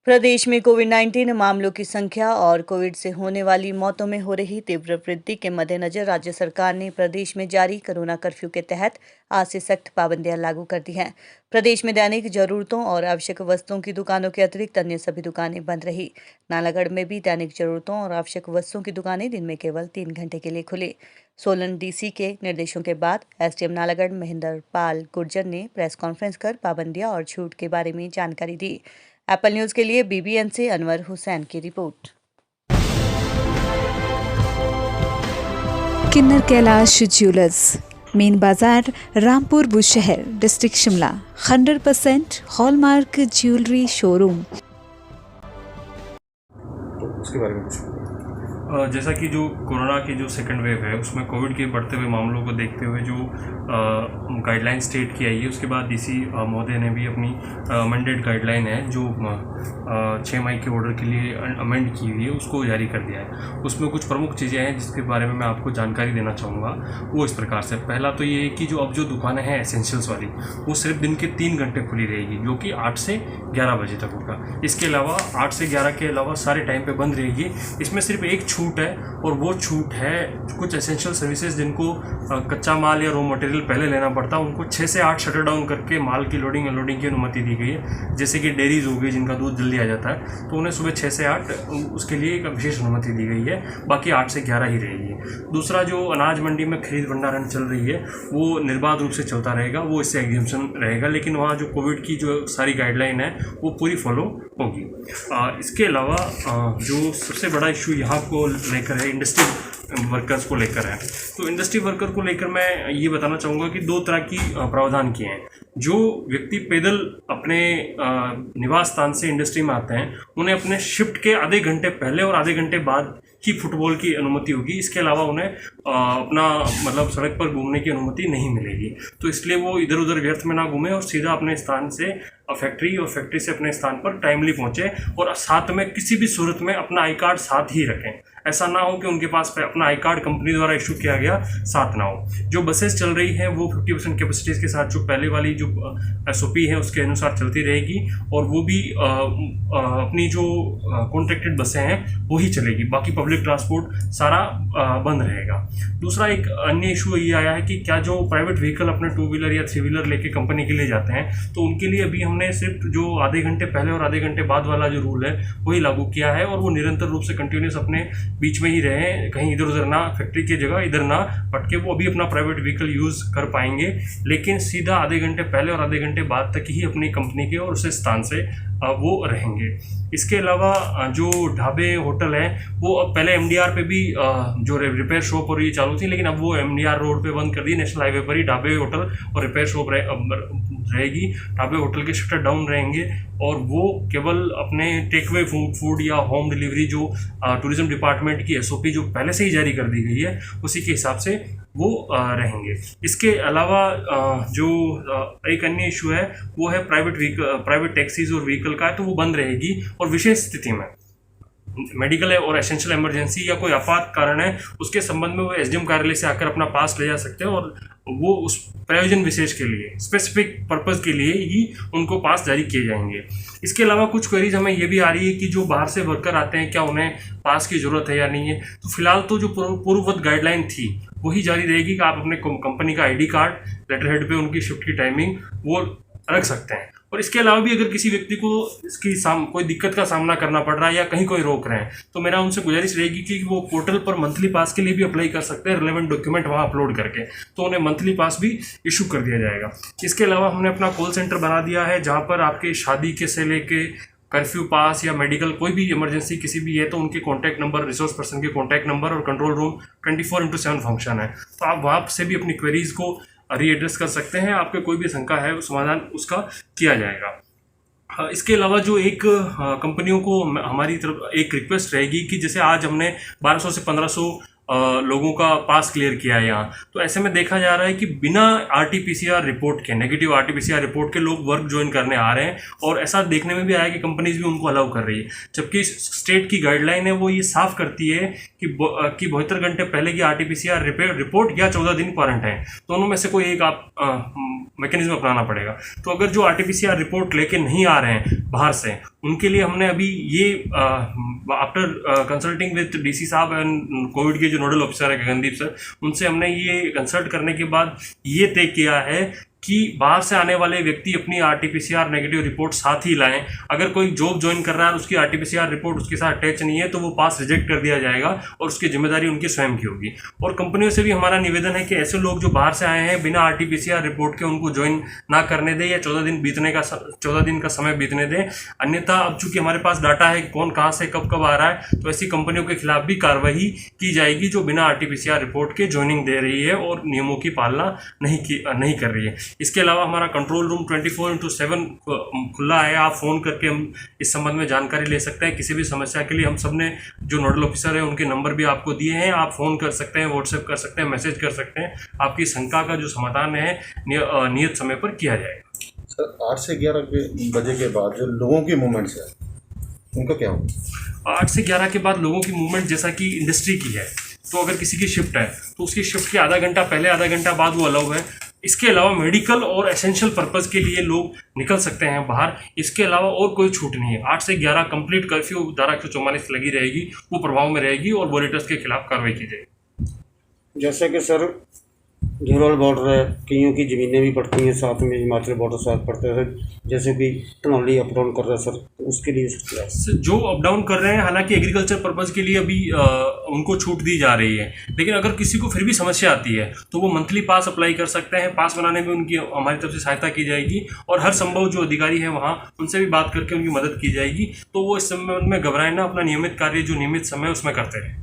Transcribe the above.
प्रदेश में कोविड-19 मामलों की संख्या और कोविड से होने वाली मौतों में हो रही तीव्र वृद्धि के मद्देनजर राज्य सरकार ने प्रदेश में जारी कोरोना कर्फ्यू के तहत आज से सख्त पाबंदियां लागू कर दी हैं। प्रदेश में दैनिक जरूरतों और आवश्यक वस्तुओं की दुकानों के अतिरिक्त अन्य सभी दुकानें बंद रही। नालागढ़ में भी दैनिक जरूरतों और आवश्यक वस्तुओं की दुकानें दिन में केवल 3 घंटे के लिए खुली। सोलन डीसी के निर्देशों के बाद एसडीएम नालागढ़ महेंद्र पाल गुर्जर ने प्रेस कॉन्फ्रेंस कर पाबंदियां और छूट के बारे में जानकारी दी। एप्पल न्यूज के लिए बीबीएन से अनवर हुसैन की रिपोर्ट। किन्नर कैलाश ज्वेलर्स, मेन बाजार, Rampur Bushahr, district Shimla. 100% hallmark jewellery showroom. उसके बारे में कुछ जैसा कि जो कोरोना की जो सेकंड वेव है उसमें कोविड के बढ़ते हुए मामलों को देखते हुए जो गाइडलाइन स्टेट की आई है, उसके बाद डीसी महोदय ने भी अपनी अमेंडेड गाइडलाइन है जो 6 मई के ऑर्डर के लिए अमेंड की हुई है उसको जारी कर दिया है। उसमें कुछ प्रमुख चीज़ें हैं जिसके बारे में मैं आपको जानकारी देना चाहूँगा। वो इस प्रकार से, पहला तो ये है कि जो अब जो दुकानें हैं एसेंशियल्स वाली, वो सिर्फ दिन के 3 घंटे खुली रहेगी, जो कि 8 से 11 बजे तक होगा। इसके अलावा 8 से 11 के अलावा सारे टाइम पे बंद रहेगी। इसमें सिर्फ एक छूट है और वो छूट है कुछ एसेंशियल सर्विसेज जिनको कच्चा माल या रॉ मटेरियल पहले लेना पड़ता है, उनको 6 से 8 शटर डाउन करके माल की लोडिंग अनलोडिंग की अनुमति दी गई है। जैसे कि डेयरीज हो गई जिनका दूध जल्दी आ जाता है, तो उन्हें सुबह 6 से 8 उसके लिए एक विशेष अनुमति दी गई है, बाकी 8 से 11 ही रहेगी। दूसरा, जो अनाज मंडी में खरीद भंडारण चल रही है वो निर्बाध रूप से चलता रहेगा, वो इससे एग्जेम्पशन रहेगा, लेकिन वहाँ जो कोविड की जो सारी गाइडलाइन है वो पूरी फॉलो होगी। इसके अलावा जो सबसे बड़ा इशू यहाँ को लेकर है, इंडस्ट्री वर्कर्स को लेकर है। तो इंडस्ट्री वर्कर को लेकर मैं ये बताना चाहूँगा कि 2 तरह की प्रावधान किए हैं। जो व्यक्ति पैदल अपने निवास स्थान से इंडस्ट्री में आते हैं, उन्हें अपने शिफ्ट के आधे घंटे पहले और आधे घंटे बाद ही फुटबॉल की अनुमति होगी। इसके अलावा उन्हें अपना मतलब सड़क पर घूमने की अनुमति नहीं मिलेगी। तो इसलिए वो इधर उधर व्यर्थ में ना घूमें और सीधा अपने स्थान से फैक्ट्री और फैक्ट्री से अपने स्थान पर टाइमली पहुँचे, और साथ में किसी भी सूरत में अपना आई कार्ड साथ ही रखें। ऐसा ना हो कि उनके पास अपना आई कार्ड कंपनी द्वारा इशू किया गया साथ ना हो। जो बसेस चल रही हैं वो 50% कैपेसिटीज़ के साथ जो पहले वाली जो एसओपी है उसके अनुसार चलती रहेगी, और वो भी अपनी जो कॉन्ट्रैक्टेड बसें हैं वो ही चलेगी, बाकी पब्लिक ट्रांसपोर्ट सारा बंद रहेगा। दूसरा, एक अन्य इशू ये आया है कि क्या जो प्राइवेट व्हीकल अपने 2 व्हीलर या 3 व्हीलर लेके कंपनी के लिए जाते हैं, तो उनके लिए अभी हमने सिर्फ जो आधे घंटे पहले और आधे घंटे बाद वाला जो रूल है वही लागू किया है, और वो निरंतर रूप से कंटिन्यूस अपने बीच में ही रहें, कहीं इधर उधर ना, फैक्ट्री की जगह इधर ना पटके वो अभी अपना प्राइवेट व्हीकल यूज़ कर पाएंगे, लेकिन सीधा आधे घंटे पहले और आधे घंटे बाद तक ही अपनी कंपनी के और उस स्थान से वो रहेंगे। इसके अलावा जो ढाबे होटल हैं वो अब पहले एमडीआर पे भी जो रिपेयर शॉप और ये चालू थी, लेकिन अब वो एमडीआर रोड पे बंद कर दी। नेशनल हाईवे पर ही ढाबे होटल और रिपेयर शॉप रहेगी। ढाबे होटल के शटर डाउन रहेंगे और वो केवल अपने टेकअवे फूड या होम डिलीवरी जो टूरिज्म डिपार्टमेंट की एसओपी जो पहले से ही जारी कर दी गई है उसी के हिसाब से वो रहेंगे। इसके अलावा जो एक अन्य इशू है वो है प्राइवेट टैक्सीज और व्हीकल का है, तो वो बंद रहेगी, और विशेष स्थिति में मेडिकल है और एसेंशियल इमरजेंसी या कोई आपात कारण है उसके संबंध में वो एसडीएम कार्यालय से आकर अपना पास ले जा सकते हैं, और वो उस प्रयोजन विशेष के लिए, स्पेसिफिक पर्पस के लिए ही उनको पास जारी किए जाएंगे। इसके अलावा कुछ क्वेरीज हमें ये भी आ रही है कि जो बाहर से वर्कर आते हैं क्या उन्हें पास की ज़रूरत है या नहीं है। तो फिलहाल तो जो पूर्ववत गाइडलाइन थी वही जारी रहेगी कि आप अपने कंपनी का आईडी कार्ड, लेटर हेड पे उनकी शिफ्ट की टाइमिंग वो रख सकते हैं। और इसके अलावा भी अगर किसी व्यक्ति को इसकी कोई दिक्कत का सामना करना पड़ रहा है या कहीं कोई रोक रहे हैं, तो मेरा उनसे गुजारिश रहेगी कि वो पोर्टल पर मंथली पास के लिए भी अप्लाई कर सकते हैं, रिलेवेंट डॉक्यूमेंट वहाँ अपलोड करके, तो उन्हें मंथली पास भी इशू कर दिया जाएगा। इसके अलावा हमने अपना कॉल सेंटर बना दिया है जहाँ पर आपके शादी के से लेके कर्फ्यू पास या मेडिकल कोई भी इमरजेंसी किसी भी है तो उनके कॉन्टैक्ट नंबर, रिसोर्स पर्सन के कॉन्टैक्ट नंबर और कंट्रोल रूम 24/7 फंक्शन है। तो आप वहाँ से भी अपनी क्वेरीज को रीएड्रेस कर सकते हैं। आपके कोई भी शंका है समाधान उसका किया जाएगा। इसके अलावा जो एक कंपनियों को हमारी तरफ एक रिक्वेस्ट रहेगी कि जैसे आज हमने 1200 से 1500 लोगों का पास क्लियर किया है यहाँ, तो ऐसे में देखा जा रहा है कि बिना आरटीपीसीआर रिपोर्ट के, नेगेटिव आरटीपीसीआर रिपोर्ट के लोग वर्क ज्वाइन करने आ रहे हैं, और ऐसा देखने में भी आया कि कंपनीज भी उनको अलाउ कर रही है, जबकि स्टेट की गाइडलाइन है वो ये साफ करती है कि 72 घंटे पहले की आरटीपीसीआर रिपोर्ट या 14 दिन क्वारंटाइन, दोनों में से कोई एक आप मैकेनिज्म अपनाना पड़ेगा। तो अगर जो आरटीपीसीआर रिपोर्ट लेके नहीं आ रहे हैं बाहर से, उनके लिए हमने अभी ये आफ्टर कंसल्टिंग विद डीसी साहब एंड कोविड के जो नोडल ऑफिसर है गगनदीप सर, उनसे हमने ये कंसल्ट करने के बाद ये तय किया है कि बाहर से आने वाले व्यक्ति अपनी RT-PCR नेगेटिव रिपोर्ट साथ ही लाएं। अगर कोई जॉब ज्वाइन कर रहा है और उसकी RT-PCR रिपोर्ट उसके साथ अटैच नहीं है तो वो पास रिजेक्ट कर दिया जाएगा और उसकी जिम्मेदारी उनकी स्वयं की होगी। और कंपनियों से भी हमारा निवेदन है कि ऐसे लोग जो बाहर से आए हैं बिना RT-PCR रिपोर्ट के उनको ज्वाइन ना करने दें या 14 दिन का समय बीतने दें। अन्यथा अब चूंकि हमारे पास डाटा है कौन कहाँ से कब कब आ रहा है, तो ऐसी कंपनियों के खिलाफ भी कार्रवाई की जाएगी जो बिना RT-PCR रिपोर्ट के ज्वाइनिंग दे रही है और नियमों की पालना नहीं कर रही है। इसके अलावा हमारा कंट्रोल रूम 24/7 खुला है। आप फ़ोन करके हम इस संबंध में जानकारी ले सकते हैं। किसी भी समस्या के लिए हम सब ने जो नोडल ऑफिसर है उनके नंबर भी आपको दिए हैं। आप फ़ोन कर सकते हैं, व्हाट्सएप कर सकते हैं, मैसेज कर सकते हैं। आपकी शंका का जो समाधान है नियत समय पर किया जाएगा। सर 8 से 11 बजे के बाद जो लोगों की मूवमेंट्स है उनका क्या होगा? 8 से 11 के बाद लोगों की मूवमेंट जैसा कि इंडस्ट्री की है, तो अगर किसी की शिफ्ट है तो उसकी शिफ्ट के आधा घंटा पहले आधा घंटा बाद वो अलाउ है। इसके अलावा मेडिकल और एसेंशियल पर्पज़ के लिए लोग निकल सकते हैं बाहर। इसके अलावा और कोई छूट नहीं है। 8 से 11 कंप्लीट कर्फ्यू धारा 144 लगी रहेगी, वो प्रभाव में रहेगी और वॉलेटर्स के खिलाफ कार्रवाई की जाएगी। जैसे कि सर झीरोल बॉर्डर है, कईयों की ज़मीनें भी पड़ती हैं, साथ में हिमाचल बॉर्डर साथ पड़ता है सर, जैसे कि टनौली अप डाउन कर रहा है सर, तो उसके लिए जो अप डाउन कर रहे हैं हालांकि एग्रीकल्चर पर्पज़ के लिए अभी उनको छूट दी जा रही है, लेकिन अगर किसी को फिर भी समस्या आती है तो वो मंथली पास अप्लाई कर सकते हैं। पास बनाने में उनकी हमारी तरफ से सहायता की जाएगी और हर संभव जो अधिकारी है वहाँ उनसे भी बात करके उनकी मदद की जाएगी। तो वो इस संबंध में घबराए ना, अपना नियमित कार्य जो नियमित समय उसमें करते रहें।